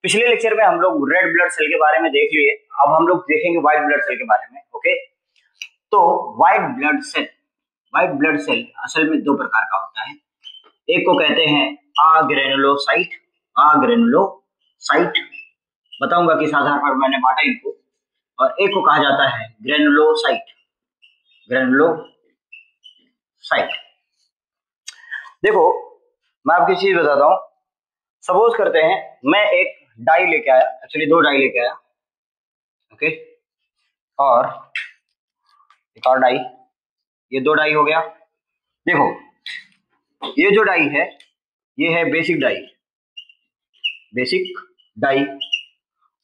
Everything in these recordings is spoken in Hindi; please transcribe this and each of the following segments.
पिछले लेक्चर में हम लोग रेड ब्लड सेल के बारे में देख लिए, अब हम लोग देखेंगे व्हाइट ब्लड सेल के बारे में। ओके, तो व्हाइट ब्लड सेल असल में दो प्रकार का होता है। एक को कहते हैं अग्रेनुलोसाइट, बताऊंगा किस आधार पर मैंने बांटा इनको, और एक को कहा जाता है ग्रेनुलोसाइट। देखो मैं आपको चीज बताता हूं। सपोज करते हैं मैं एक डाई लेके आया, एक्चुअली दो डाई लेके आया, ओके, और एक और डाई, ये दो डाई हो गया। देखो ये जो डाई है ये है बेसिक डाई,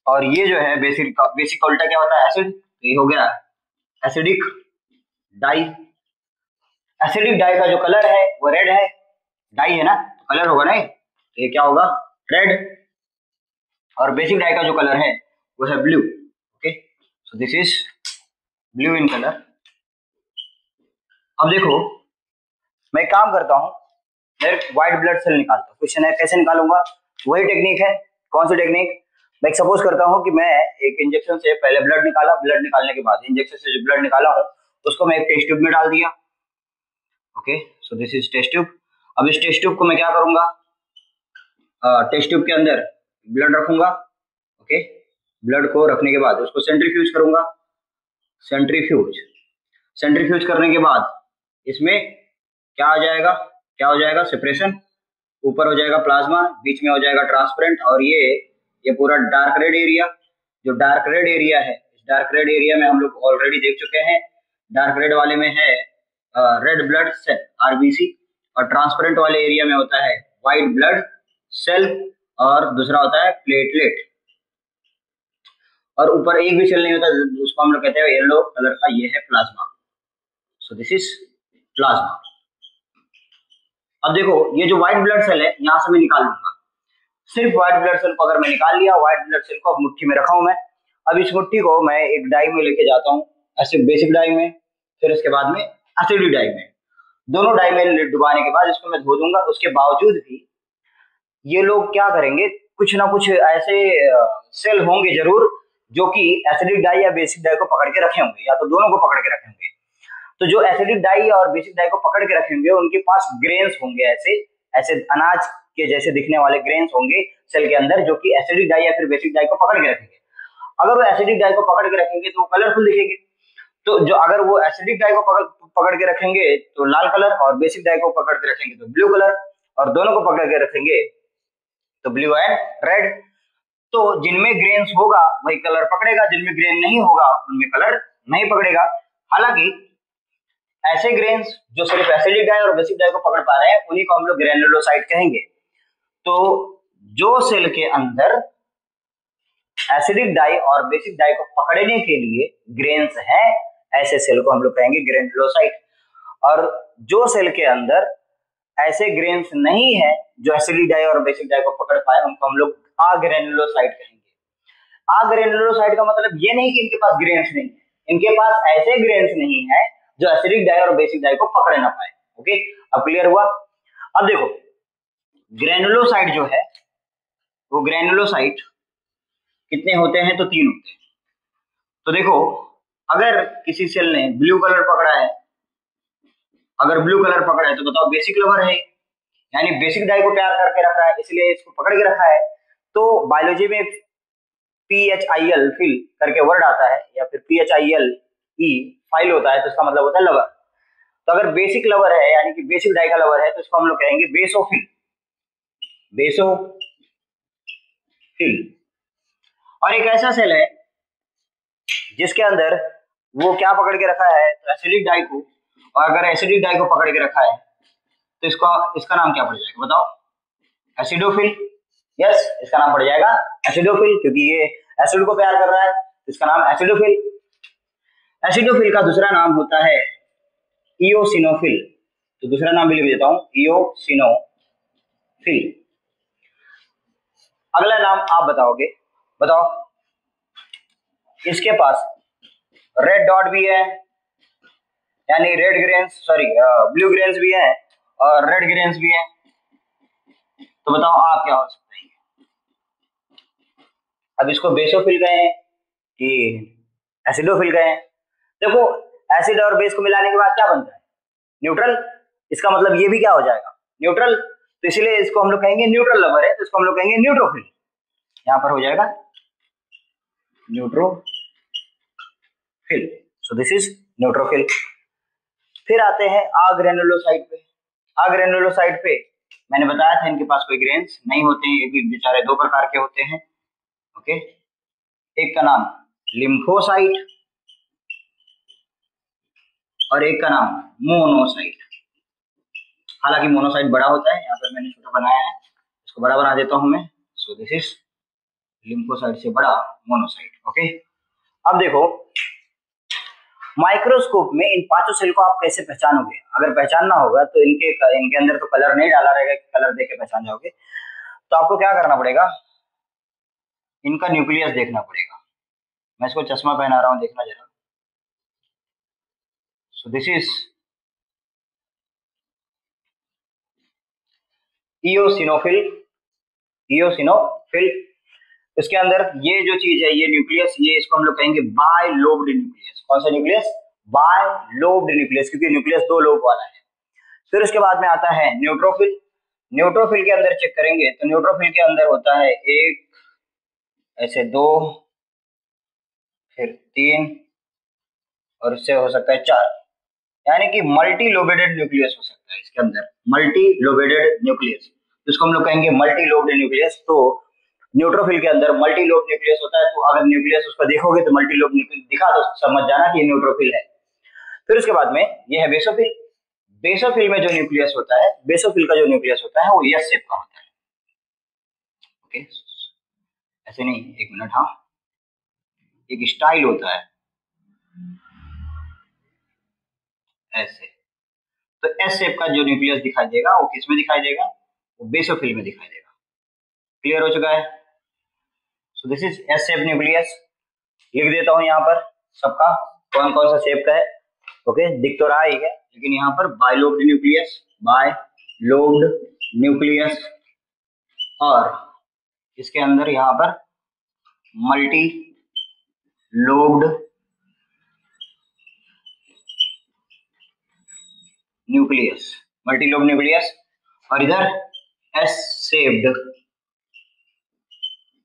और ये जो है बेसिक का उल्टा क्या होता है, एसिड। ये हो गया एसिडिक डाई। एसिडिक डाई का जो कलर है वो रेड है, डाई है ना तो कलर होगा ना, तो ये क्या होगा, रेड। और बेसिक डाई का जो कलर है वो है blue. Okay, so this is blue in colour. अब देखो मैं काम करता हूं, मैं व्हाइट ब्लड सेल निकालता हूं। क्वेश्चन है कैसे निकालूंगा, वही टेक्निक है। कौन सी टेक्निक, मैं सपोज करता हूं कि मैं एक इंजेक्शन से पहले ब्लड निकाला, ब्लड निकालने के बाद इंजेक्शन से जो ब्लड निकाला हूं उसको मैं एक टेस्ट ट्यूब में डाल दिया। Okay, so this is test tube. अब इस टेस्ट ट्यूब को मैं क्या करूंगा, टेस्ट ट्यूब के अंदर ब्लड रखूंगा। ओके, ब्लड को रखने के बाद उसको सेंट्रीफ्यूज करूंगा। सेंट्रीफ्यूज करने के बाद इसमें क्या हो जाएगा, सेपरेशन। ऊपर हो जाएगा प्लाज्मा, बीच में हो जाएगा ट्रांसपेरेंट, और ये पूरा डार्क रेड एरिया, जो डार्क रेड एरिया है, इस डार्क रेड एरिया में हम लोग ऑलरेडी देख चुके हैं। डार्क रेड वाले में है रेड ब्लड सेल आरबीसी, और ट्रांसपेरेंट वाले एरिया में होता है व्हाइट ब्लड सेल, और दूसरा होता है प्लेटलेट, और ऊपर एक भी सेल नहीं होता, उसको हम लोग कहते हैं येलो कलर का, ये है plasma. So this is plasma. अब देखो ये जो व्हाइट ब्लड सेल है यहां से मैं निकाल लूंगा। सिर्फ व्हाइट ब्लड सेल को अगर मैं निकाल लिया, व्हाइट ब्लड सेल को अब मुट्ठी में रखा हूं मैं। अब इस मुट्ठी को मैं एक डाई में लेके जाता हूं, ऐसे बेसिक डाई में, फिर उसके बाद में एसिडिक डाई में। दोनों डाई में डुबाने के बाद इसको मैं धो दूंगा। उसके बावजूद भी ये लोग क्या करेंगे, कुछ ना कुछ ऐसे सेल होंगे जरूर जो कि एसिडिक डाई या बेसिक डाई को पकड़ के रखे होंगे, या तो दोनों को पकड़ के रखे होंगे। तो जो एसिडिक डाई और बेसिक डाई को पकड़ के रखेंगे उनके पास ग्रेन्स होंगे, ऐसे अनाज के जैसे दिखने वाले ग्रेन्स होंगे सेल के अंदर, जो कि एसिडिक डाई या फिर बेसिक डाई को पकड़ के रखेंगे। अगर वो एसिडिक डाई को पकड़ के रखेंगे तो वो कलरफुल दिखेंगे। तो जो अगर वो एसिडिक डाई को पकड़ के रखेंगे तो लाल कलर, और बेसिक डाई को पकड़ के रखेंगे तो ब्लू कलर, और दोनों को पकड़ के रखेंगे तो ब्लू एंड रेड। तो जिनमें ग्रेन्स होगा वही कलर पकड़ेगा, जिनमें ग्रेन नहीं होगा उनमें कलर नहीं पकड़ेगा। हालांकि ऐसे ग्रेन्स जो सिर्फ एसिडिक डाई और बेसिक डाई को पकड़ पा रहे हैं उन्हीं को हम लोग ग्रेनुलोसाइट कहेंगे। तो जो सेल के अंदर एसिडिक डाई और बेसिक डाई को पकड़ने के लिए ग्रेन्स हैं, ऐसे सेल को हम लोग कहेंगे ग्रेनुलोसाइट। और जो सेल के अंदर ऐसे ग्रेन्स नहीं है जो एसिडिक डाई और बेसिक डाई को पकड़ पाए, उनको हम लोग अग्रेनुलोसाइट कहेंगे। अग्रेनुलोसाइट का मतलब ये नहीं कि इनके पास ग्रेन्स नहीं है, इनके पास ऐसे ग्रेन्स नहीं है जो एसिडिक डाई और बेसिक डाई को पकड़ ना पाए। ओके, अब क्लियर हुआ। अब देखो ग्रेनुलोसाइट जो है वो ग्रेनुलोसाइट कितने होते हैं, तो 3 होते हैं। तो देखो अगर किसी सेल ने ब्लू कलर पकड़ा है, अगर ब्लू कलर पकड़ा है तो बताओ बेसिक लवर है, यानी बेसिक डाई को प्यार करके रख रहा है, इसलिए इसको पकड़ के रखा है। तो बायोलॉजी में PHIL फिल करके वर्ड आता है, या फिर PHILE फाइल होता है, तो इसका मतलब होता है लवर। तो अगर बेसिक लवर है यानी कि बेसिक डाई का लवर है तो इसको हम लोग कहेंगे बेसोफिल। और एक ऐसा सेल है जिसके अंदर वो क्या पकड़ के रखा है, तो एसिडिक डाई को, और अगर एसिडिक डाई को पकड़ के रखा है तो इसका नाम क्या पड़ जाएगा बताओ, एसिडोफिल। यस, इसका नाम पड़ जाएगा एसिडोफिल, क्योंकि ये एसिड को प्यार कर रहा है, इसका नाम एसिडोफिल। एसिडोफिल का दूसरा नाम होता है इओसिनोफिल। तो दूसरा नाम भी लिख देता हूं, इओसिनोफिल। अगला नाम आप बताओगे, बताओ। इसके पास रेड डॉट भी है, यानी रेड ग्रेन्स, ब्लू ग्रेन्स भी है और रेड ग्रेन्स भी है। तो बताओ आप क्या हो सकता है, अब इसको बेसोफिल कहें कि एसिडोफिल कहें। देखो एसिड और बेस को मिलाने के बाद क्या बनता है, न्यूट्रल। इसका मतलब ये भी क्या हो जाएगा, न्यूट्रल। तो इसलिए इसको हम लोग कहेंगे न्यूट्रल लवर है, तो इसको हम लोग कहेंगे न्यूट्रोफिल। यहां पर हो जाएगा neutrophil. So this is neutrophil. फिर आते हैं आग्रेनुलोसाइट पे। आग्रेनुलोसाइट पे मैंने बताया था इनके पास कोई ग्रेन्स नहीं होते हैं, ये भी बेचारे दो प्रकार के होते हैं। ओके, एक का नाम लिम्फोसाइट और एक का नाम मोनोसाइट। हालांकि मोनोसाइट बड़ा होता है, यहाँ पर मैंने छोटा बनाया है, इसको बड़ा बना देता हूं मैं। सो दिस इज लिम्फोसाइट से बड़ा मोनोसाइट। ओके, अब देखो माइक्रोस्कोप में इन पांचों सेल को आप कैसे पहचानोगे। अगर पहचानना होगा तो इनके अंदर तो कलर नहीं डाला रहेगा, कलर देख के पहचान जाओगे। तो आपको क्या करना पड़ेगा, इनका न्यूक्लियस देखना पड़ेगा। मैं इसको चश्मा पहना रहा हूं, देखना जरा। सो दिस इज इओसिनोफिल। इओसिनोफिल, इसके अंदर ये जो चीज है, ये न्यूक्लियस, ये इसको हम लोग कहेंगे बायलोब्ड न्यूक्लियस। कौन सा न्यूक्लियस, बायलोब्ड न्यूक्लियस, क्योंकि न्यूक्लियस दो लोब वाला है। फिर उसके बाद में आता है न्यूट्रोफिल। न्यूट्रोफिल के अंदर चेक करेंगे तो न्यूट्रोफिल के अंदर होता है एक, ऐसे दो, फिर तीन, और इससे हो सकता है चार, यानी कि मल्टी लोबेडेड न्यूक्लियस हो सकता है इसके अंदर, मल्टी लोबेडेड न्यूक्लियस, जिसको हम लोग कहेंगे मल्टी लोब्ड न्यूक्लियस। तो न्यूट्रोफिल के अंदर मल्टी लोब न्यूक्लियस होता है। तो अगर न्यूक्लियस उसको देखोगे तो मल्टी लोब न्यूक्लियस दिखा तो समझ जाना कि ये न्यूट्रोफिल है। फिर उसके बाद में ये है बेसोफिल। बेसोफिल में जो न्यूक्लियस होता है, बेसोफिल का जो न्यूक्लियस होता है वो एस शेप का होता है। ओके, ऐसे नहीं, एक मिनट, हाँ, एक स्टाइल होता है ऐसे। तो एस शेप का जो न्यूक्लियस दिखाई देगा वो किस में दिखाई देगा, वो बेसोफिल में दिखाई देगा। क्लियर हो चुका है। सो this is S shape nucleus. लिख देता हूं यहाँ पर सबका कौन कौन सा शेप का है। ओके, दिख तो रहा ही है, लेकिन यहाँ पर बायलोब्ड न्यूक्लियस, बायलोब्ड न्यूक्लियस, और इसके अंदर यहाँ पर multi lobed nucleus, multi lobe nucleus, और इधर एस शेप्ड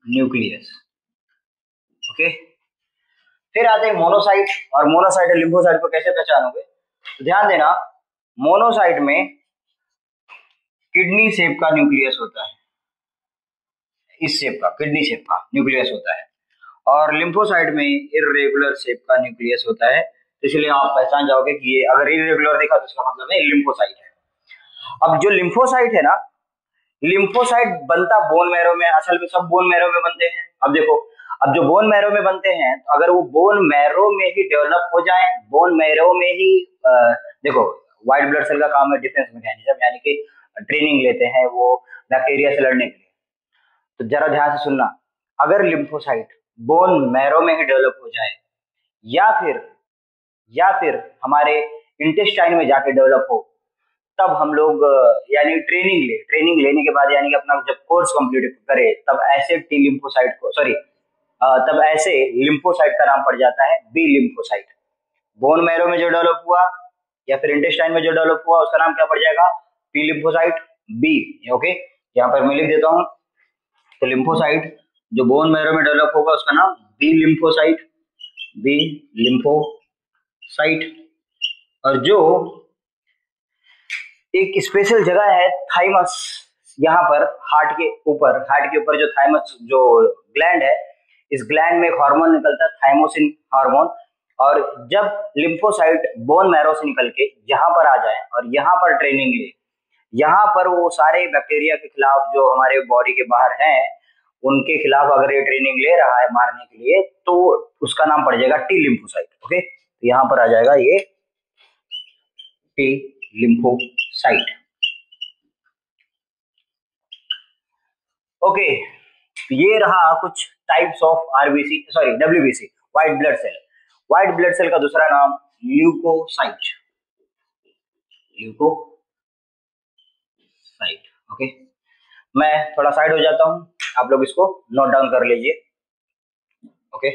न्यूक्लियस। ओके, फिर आते हैं मोनोसाइट। और मोनोसाइट और लिम्फोसाइट को कैसे पहचानोगे, तो ध्यान देना, मोनोसाइट में किडनी शेप का न्यूक्लियस होता है, इस शेप का किडनी शेप का न्यूक्लियस होता है, और लिम्फोसाइट में इरेगुलर शेप का न्यूक्लियस होता है। तो इसलिए आप पहचान जाओगे कि ये अगर इरेगुलर दिखा तो इसका मतलब है लिम्फोसाइट है। अब जो लिम्फोसाइट है ना, लिम्फोसाइट बनता बोन मैरो में, असल में सब बोन मैरो में बनते हैं। अब देखो, अब जो बोन मैरो में बनते हैं, तो अगर वो बोन मैरो में ही डेवलप हो जाए, बोन मैरो में ही देखो व्हाइट ब्लड सेल का काम है डिफेंस मैकेनिज्म, यानी कि ट्रेनिंग लेते हैं वो बैक्टीरिया से लड़ने के लिए। तो जरा ध्यान से सुनना, अगर लिम्फोसाइट बोन मैरो में ही डेवलप हो जाए, या फिर हमारे इंटेस्टाइन में जाके डेवलप हो, तब हम लोग यानी ट्रेनिंग लेने के बाद, यानी कि अपना जब कोर्स कंप्लीट करे, तब ऐसे टी लिम्फोसाइट को तब ऐसे लिम्फोसाइट का नाम पड़ जाता है बी लिम्फोसाइट। बोन मैरो में जो डेवलप हुआ या फिर इंटेस्टाइन में जो डेवलप हुआ, उसका नाम क्या पड़ जाएगा, पी लिम्फोसाइट, बी। ओके, यहाँ पर मैं लिख देता हूँ। तो लिम्फोसाइट जो बोन मैरो में डेवलप होगा उसका नाम बी लिम्फोसाइट, बी लिम्फोसाइट। और जो एक स्पेशल जगह है थाइमस, यहाँ पर हार्ट के ऊपर जो थाइमस जो ग्लैंड है, इस ग्लैंड में एक हार्मोन निकलता है, थाइमोसिन हार्मोन। और जब लिम्फोसाइट बोन मैरो से निकल के यहाँ पर आ जाए और यहाँ पर ट्रेनिंग ले, यहाँ पर वो सारे बैक्टीरिया के खिलाफ जो हमारे बॉडी के बाहर हैं, उनके खिलाफ अगर ये ट्रेनिंग ले रहा है मारने के लिए, तो उसका नाम पड़ जाएगा टी लिम्फोसाइट। ओके, तो यहाँ पर आ जाएगा ये टी लिम्फोसाइट। ओके, ये रहा कुछ types of WBC, white blood cell. White blood cell का दूसरा नाम ल्यूकोसाइट, ल्यूकोसाइट। ओके, मैं थोड़ा साइड हो जाता हूं, आप लोग इसको नोट डाउन कर लीजिए। ओके।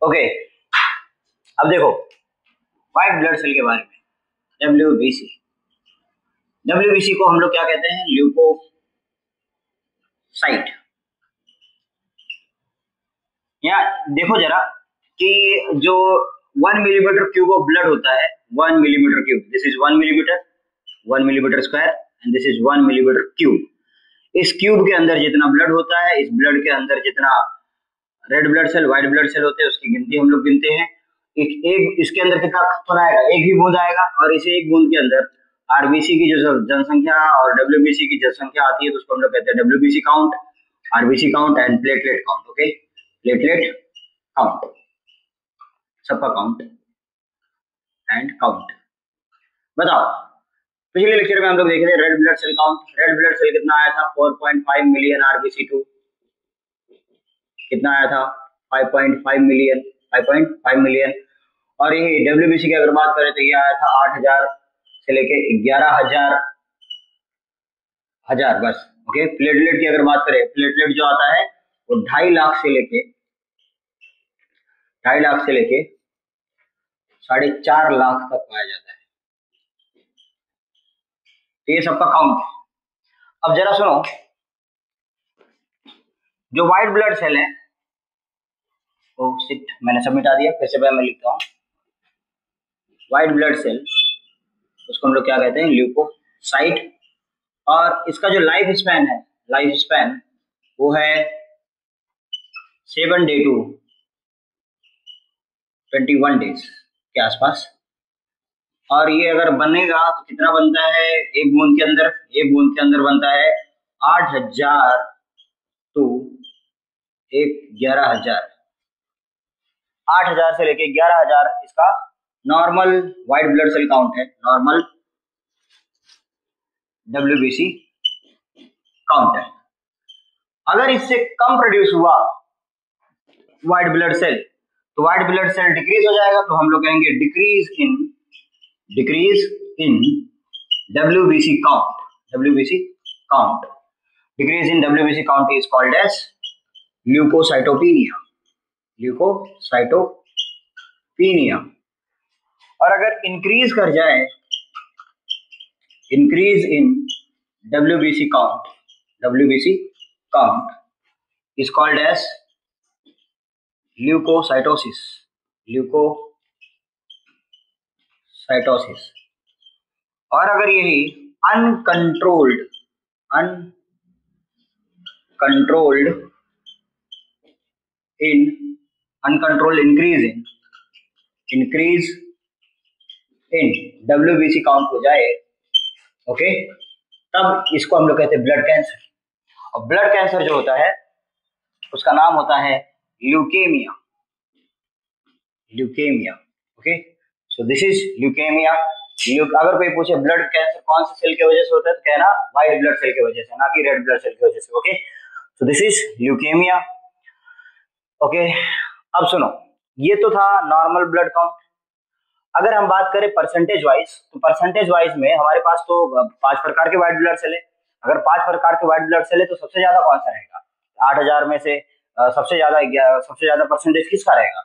ओके, अब देखो व्हाइट ब्लड सेल के बारे में, डब्ल्यूबीसी। डब्ल्यूबीसी को हम लोग क्या कहते हैं, ल्यूकोसाइट। या देखो जरा कि जो 1 मिलीमीटर क्यूब ऑफ ब्लड होता है, 1 millimetre cube, this is 1 millimetre, 1 millimetre square and this is 1 millimetre cube. इस क्यूब के अंदर जितना ब्लड होता है, इस ब्लड के अंदर जितना red blood cell, white blood cell होते हैं, उसकी गिनती हम लोग गिनते हैं। एक इसके अंदर कितना कण आएगा, एक ही बूंद आएगा, और इसे एक बूंद के अंदर आरबीसी की जो जनसंख्या और डब्ल्यूबीसी की जनसंख्या आती है तो उसको हम लोग कहते हैं WBC count, RBC count and platelet count. Okay, platelet count, सबका काउंट एंड काउंट। बताओ, पिछले लेक्चर में हम लोग देखे थे red blood cell count. Red blood cell कितना आया था, 4.5 मिलियन आरबीसी2। कितना आया था, 5.5 मिलियन, 5.5 मिलियन। और ये डब्ल्यूबीसी की अगर बात करें तो ये आया था 8,000 से लेके 11,000 बस। ओके, प्लेटलेट की अगर बात करें, प्लेटलेट जो आता है वो 2.5 लाख से लेके 4.5 लाख तक पाया जाता है। तो ये सबका काउंट है। अब जरा सुनो, जो व्हाइट ब्लड सेल है, ओ शिट, मैंने सब मिटा दिया, फिर से मैं लिखता हूँ। व्हाइट ब्लड सेल, उसको हम लोग क्या कहते हैं, ल्यूकोसाइट। और इसका जो लाइफ स्पैन है, वो है 7 डे टू 21 डेज के आसपास। और ये अगर बनेगा तो कितना बनता है, एक बूंद के अंदर बनता है 8,000 टू 11,000। 8,000 से लेके 11,000 इसका normal white blood cell count है, नॉर्मल डब्ल्यूबीसी काउंट है। अगर इससे कम प्रोड्यूस हुआ व्हाइट ब्लड सेल तो व्हाइट ब्लड सेल डिक्रीज हो जाएगा, तो हम लोग कहेंगे decrease in WBC count. Decrease in WBC count is called as leukocytopenia. और अगर इंक्रीज कर जाए, increase in WBC count is called as leukocytosis। और अगर यही uncontrolled increase in WBC count हो जाए, ओके, तब इसको हम लोग कहते हैं ब्लड कैंसर। और ब्लड कैंसर जो होता है उसका नाम होता है leukaemia. Okay, so this is leukaemia. अगर कोई पूछे ब्लड कैंसर कौन से सेल की वजह से होता है तो कहना व्हाइट ब्लड सेल की वजह से, ना कि रेड ब्लड सेल की वजह से। Okay, so this is leukaemia. Okay, अब सुनो, ये तो था नॉर्मल ब्लड काउंट। अगर हम बात करें परसेंटेज वाइज, तो परसेंटेज वाइज में हमारे पास तो 5 प्रकार के व्हाइट ब्लड सेल है। अगर 5 प्रकार के व्हाइट ब्लड सेल है तो सबसे ज्यादा कौन सा रहेगा, 8,000 में से सबसे ज्यादा परसेंटेज किसका रहेगा?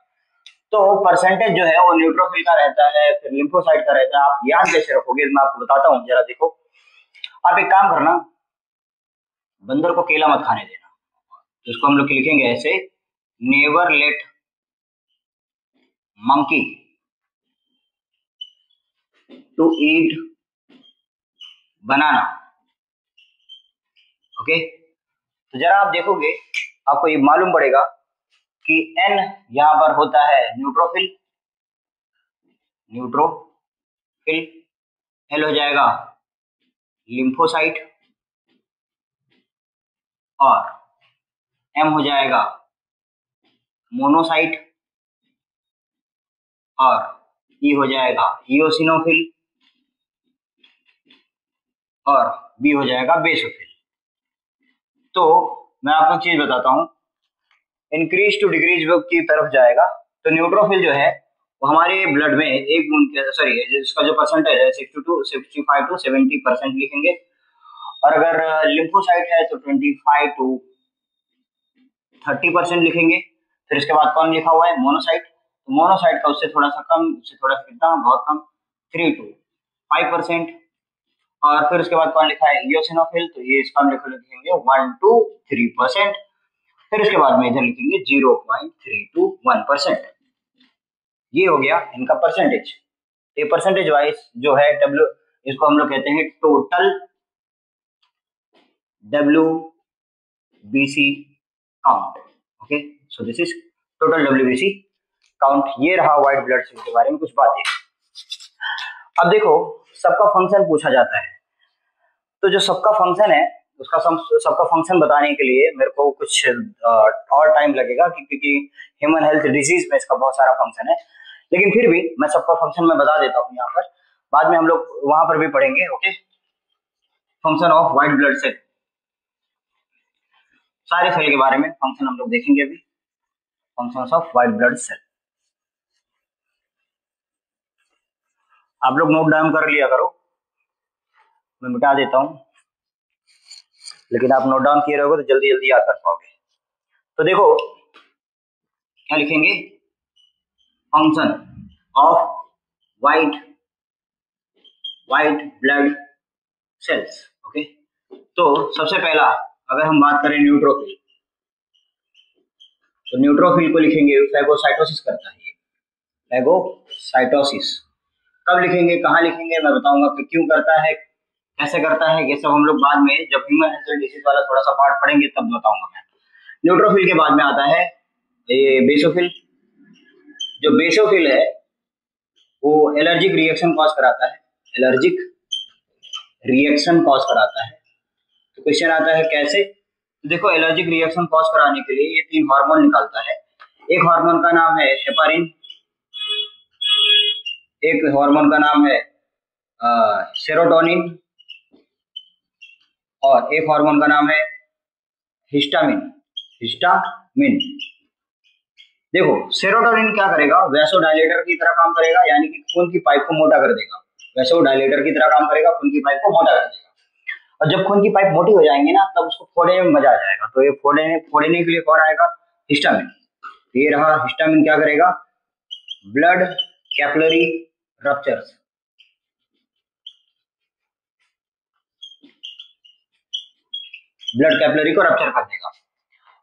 तो परसेंटेज जो है वो न्यूट्रोफिल का रहता है, फिर लिम्फोसाइट का रहता है। आप याद कैसे रखोगे, मैं आपको बताता हूँ, जरा देखो। आप एक काम करना, बंदर को केला मत खाने देना, जिसको हम लोग लिखेंगे ऐसे, never let monkey to eat banana. Okay, तो जरा आप देखोगे, आपको ये मालूम पड़ेगा कि N यहां पर होता है न्यूट्रोफिल, फिर एल हो जाएगा लिम्फोसाइट, और एम हो जाएगा मोनोसाइट, और ई हो जाएगा इओसिनोफिल, और बी हो जाएगा बेसोफिल। तो मैं आपको चीज बताता हूं, इंक्रीज टू डिक्रीज की तरफ जाएगा। तो न्यूट्रोफिल जो है वो हमारे ब्लड में एक बूंद सॉरी इसका जो परसेंटेज है 65 to 70% लिखेंगे, और अगर लिम्फोसाइट है तो 25 to 30% लिखेंगे। फिर इसके बाद कौन लिखा हुआ है मोनोसाइट, तो मोनोसाइट का उससे थोड़ा सा कम, उससे थोड़ा सा कितना बहुत कम 3 to 5%। और फिर उसके बाद कौन लिखा है इओसिनोफिल, तो ये इसका हम लिखेंगे 1 to 3%। फिर इसके बाद में इधर लिखेंगे 0.3 to 1%। ये हो गया इनका परसेंटेज। ये परसेंटेज वाइज जो है डब्ल्यू, इसको हम लोग कहते हैं total WBC count. Okay, so this is total WBC count. ये रहा व्हाइट ब्लड सेल के बारे में कुछ बातें। अब देखो सबका फंक्शन पूछा जाता है, तो जो सबका फंक्शन है उसका सबका फंक्शन बताने के लिए मेरे को कुछ और टाइम लगेगा, क्योंकि ह्यूमन हेल्थ डिजीज में इसका बहुत सारा फंक्शन है, लेकिन फिर भी मैं सबका फंक्शन में बता देता हूँ यहाँ पर, बाद में हम लोग वहां पर भी पढ़ेंगे। Okay, function of white blood cell, सारे सेल के बारे में फंक्शन हम लोग देखेंगे अभी, functions of white blood cell. आप लोग नोट डाउन कर लिया करो, मैं मिटा देता हूँ, लेकिन आप नोट डाउन किए रहोगे तो जल्दी जल्दी याद कर पाओगे। तो देखो क्या लिखेंगे, function of white blood cells. Okay, तो सबसे पहला अगर हम बात करें न्यूट्रोफिल, तो न्यूट्रोफिल को लिखेंगे फैगोसाइटोसिस करता है, ये फैगोसाइटोसिस। कब लिखेंगे, कहाँ लिखेंगे, मैं बताऊंगा कि क्यों करता है, कैसे करता है, ये सब हम लोग बाद में जब ह्यूमन हेल्थ डिसीज वाला थोड़ा सा पार्ट पढ़ेंगे तब बताऊंगा मैं। न्यूट्रोफिल के बाद में आता है ये बेसोफिल। जो बेसोफिल है वो एलर्जिक रिएक्शन कॉज कराता है, एलर्जिक रिएक्शन कॉज कराता है। तो क्वेश्चन आता है कैसे, देखो एलर्जिक रिएक्शन कॉज कराने के लिए ये 3 हार्मोन निकालता है। एक हार्मोन का नाम है हेपारिन, एक हार्मोन का नाम है सेरोटोनिन, और एक हार्मोन का नाम है हिस्टामिन। देखो सेरोटोनिन क्या करेगा, वैसोडायलेटर की तरह काम करेगा, यानी कि खून की पाइप को मोटा कर देगा। वैसोडायलेटर की तरह काम करेगा, खून की पाइप को मोटा कर देगा। और जब खून की पाइप मोटी हो जाएंगी ना, तब उसको फोड़ने में मजा आ जाएगा। तो ये फोड़ने के लिए कौन आएगा, हिस्टामिन। ये रहा हिस्टामिन, क्या करेगा, blood capillary ruptures, blood capillary को रप्चर कर देगा।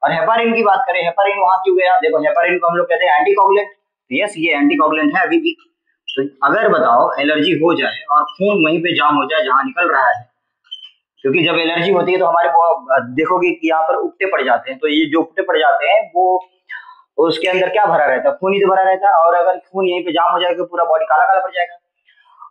और हेपारिन की बात करें, हेपारिन वहां क्यों गया, देखो हेपारिन को हम लोग कहते हैं एंटीकोगुलेंट। यस, ये एंटीकोगुलेंट है अभी भी। तो अगर बताओ एलर्जी हो जाए और खून वहीं पे जाम हो जाए जहां निकल रहा है, क्योंकि जब एलर्जी होती है तो हमारे देखोगे कि यहाँ पर उपटे पड़ जाते हैं, तो ये जो उपटे पड़ जाते हैं वो उसके अंदर क्या भरा रहता है, खून ही तो भरा रहता है। और अगर खून यहीं पे जाम हो जाएगा पूरा बॉडी काला काला पड़ जाएगा,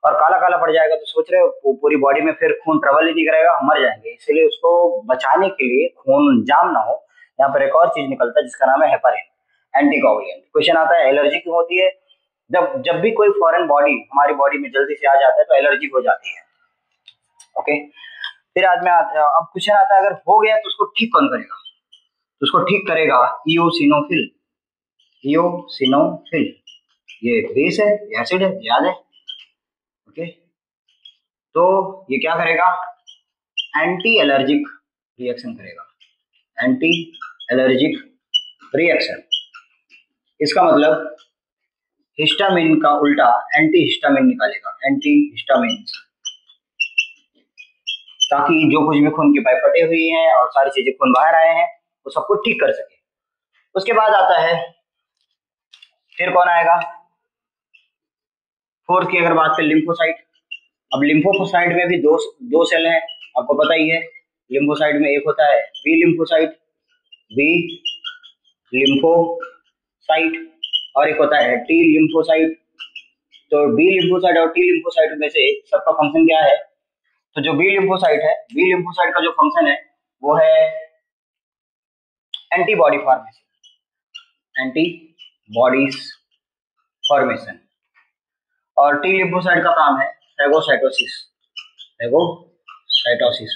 और काला काला पड़ जाएगा तो सोच रहे हो पूरी बॉडी में फिर खून ट्रेवल ही नहीं करेगा, मर जाएंगे। इसलिए उसको बचाने के लिए, खून जाम ना हो, यहाँ पर एक और चीज निकलता है जिसका नाम है हेपारिन, एंटीकोगुलेंट। क्वेश्चन आता है एलर्जी क्यों होती है, जब भी कोई फॉरेन बॉडी हमारी बॉडी में जल्दी से आ जाता है तो एलर्जी हो जाती है। ओके, फिर आज में अब क्वेश्चन आता है अगर हो गया तो उसको ठीक कौन करेगा, तो उसको ठीक करेगा इओसिनोफिल। ये बेस है, एसिड है, याद है। ओके, तो ये क्या करेगा, एंटी एलर्जिक रिएक्शन करेगा, एंटी एलर्जिक रिएक्शन। इसका मतलब हिस्टामिन का उल्टा एंटी हिस्टामिन निकालेगा, एंटी हिस्टामिन, ताकि जो कुछ भी खून की पाइप फटे हुई हैं और सारी चीजें खून बाहर आए हैं वो सबको ठीक कर सके। उसके बाद आता है, फिर कौन आएगा, फोर्थ की अगर बात करें लिम्फोसाइट। अब लिम्फोसाइट में भी दो सेल हैं, आपको पता ही है। लिम्फोसाइट में एक होता है बी लिम्फोसाइट, और एक होता है टी लिम्फोसाइट। तो बी लिम्फोसाइट और टी लिम्फोसाइट में से सबका फंक्शन क्या है? तो जो बी लिम्फोसाइट है, बी लिम्फोसाइट का जो फंक्शन है वो है एंटीबॉडी फॉर्मेशन, एंटीबॉडीज फॉर्मेशन। और टी लिम्फोसाइट का काम है फैगोसाइटोसिस, फैगोसाइटोसिस।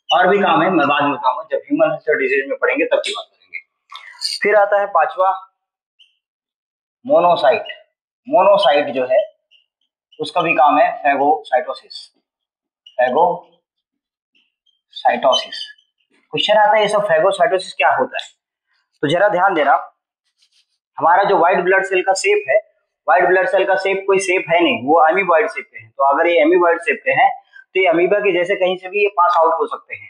और भी काम है, मैं बाद में बताऊंगा, जब ह्यूमन हेल्थ डिजीज में पढ़ेंगे तब की बात करेंगे। फिर आता है पांचवा मोनोसाइट। मोनोसाइट जो है उसका भी काम है फैगोसाइटोसिस, फैगोसाइटोसिस। क्वेश्चन आता है ये सब फैगोसाइटोसिस क्या होता है? तो जरा ध्यान देना, हमारा जो व्हाइट ब्लड सेल का शेप है, व्हाइट ब्लड सेल का शेप कोई शेप है नहीं, वो अमीबॉइड शेप के हैं। तो अगर ये अमीबॉइड शेप के हैं तो ये अमीबा के जैसे कहीं से भी ये पास आउट हो सकते हैं।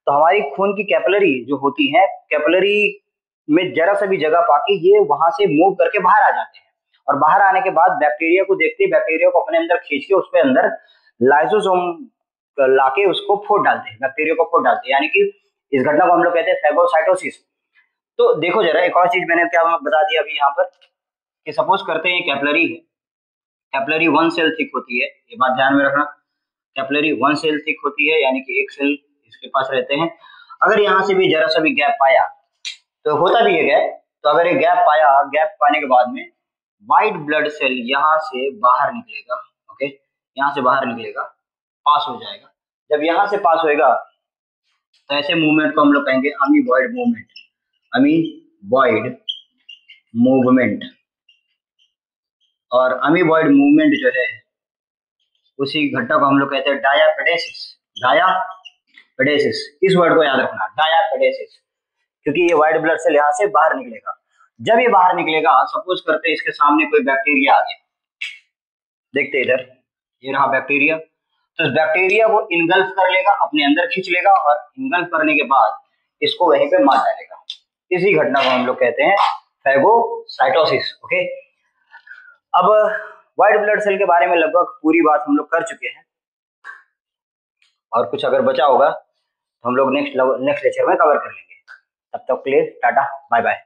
तो हमारी खून की कैपिलरी जो होती है, कैपिलरी में जरा सा भी जगह पाके ये वहां से मूव करके बाहर आ जाते हैं, और बाहर आने के बाद बैक्टीरिया को देखते ही बैक्टीरिया को अपने अंदर खींच के उसके अंदर लाइसोसोम लाके उसको फोड़ डालते हैं, बैक्टीरिया को फोड़ डालते हैं, यानी कि इस घटना को हम लोग कहते हैं फैगोसाइटोसिस। तो देखो जरा एक और चीज मैंने क्या बता दिया अभी यहाँ पर, कि सपोज करते हैं कैपिलरी है, कैपिलरी 1 सेल थिक होती है, ये बात ध्यान में रखना, कैपिलरी 1 सेल थिक होती है, यानी कि एक सेल इसके पास रहते हैं। अगर यहाँ से भी जरा सा भी गैप पाया, तो होता भी है गैप, तो अगर ये गैप पाया, गैप पाने के बाद में व्हाइट ब्लड सेल यहाँ से बाहर निकलेगा, ओके, यहाँ से बाहर निकलेगा, पास हो जाएगा। जब यहाँ से पास होएगा तो ऐसे मूवमेंट को हम लोग कहेंगे अमीबॉइड मूवमेंट, अमीबॉइड मूवमेंट। और अमीबॉइड मूवमेंट जो है उसी घटना को हम लोग कहते हैं डायापेडेसिस, डायापेडेसिस। इस वर्ड को याद रखना, डायापेडेसिस, क्योंकि ये व्हाइट ब्लड सेल यहाँ से बाहर निकलेगा। जब ये बाहर निकलेगा, सपोज करते हैं इसके सामने कोई बैक्टीरिया आ गया, देखते इधर, ये रहा बैक्टीरिया, तो इस बैक्टीरिया को इनगल्फ कर लेगा, अपने अंदर खींच लेगा, और इनगल्फ करने के बाद इसको वहीं पे मार डालेगा। इसी घटना को हम लोग कहते हैं फैगोसाइटोसिस, ओके। अब व्हाइट ब्लड सेल के बारे में लगभग पूरी बात हम लोग कर चुके हैं, और कुछ अगर बचा होगा तो हम लोग नेक्स्ट लेक्चर में कवर कर लेंगे। तब तक के लिए टाटा, बाय बाय।